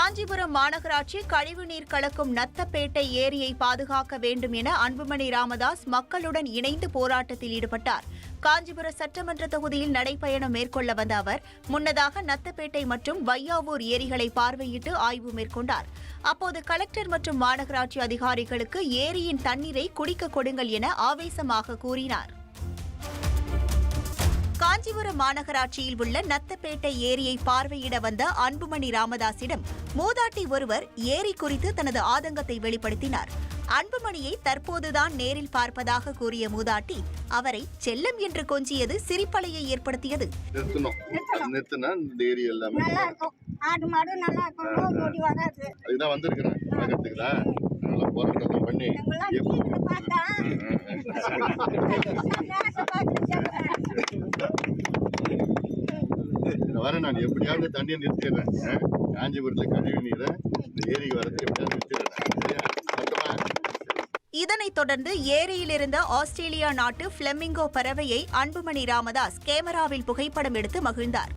காஞ்சிபுரம் மாநகராட்சி கழிவுநீர் கலக்கும் நத்தப்பேட்டை ஏரியை பாதுகாக்க வேண்டும் என அன்புமணி ராமதாஸ் மக்களுடன் இணைந்து போராட்டத்தில் ஈடுபட்டார். காஞ்சிபுர சட்டமன்ற தொகுதியில் நடைபயணம் மேற்கொள்ள வந்த அவர் முன்னதாக நத்தப்பேட்டை மற்றும் வையாவூர் ஏரிகளை பார்வையிட்டு ஆய்வு மேற்கொண்டார். அப்போது கலெக்டர் மற்றும் மாநகராட்சி அதிகாரிகளுக்கு ஏரியின் தண்ணீரை குடிக்க கொடுங்கள் என ஆவேசமாக கூறினார். காஞ்சிபுரம் மாநகராட்சியில் உள்ள நத்தப்பேட்டை ஏரியை பார்வையிட வந்த அன்புமணி ராமதாஸிடம் மூதாட்டி ஒருவர் ஏரி குறித்து தனது ஆதங்கத்தை வெளிப்படுத்தினார். அன்புமணியை தற்போதுதான் நேரில் பார்ப்பதாக கூறிய மூதாட்டி அவரை செல்லம் என்று கொஞ்சியது சிரிப்பலையை ஏற்படுத்தியது. வர நான் எப்படியாவது தண்ணியை நிறுத்திடுறேன். காஞ்சிபுரத்தில் கழிவு நீரை இந்த ஏரிக்கு வரது எப்படியாவது நிறுத்திடுறேன். இதனைத் தொடர்ந்து ஏரியில் இருந்த ஆஸ்திரேலியா நாட்டு பிளமிங்கோ பறவையை அன்புமணி ராமதாஸ் கேமராவில் புகைப்படம் எடுத்து மகிழ்ந்தார்.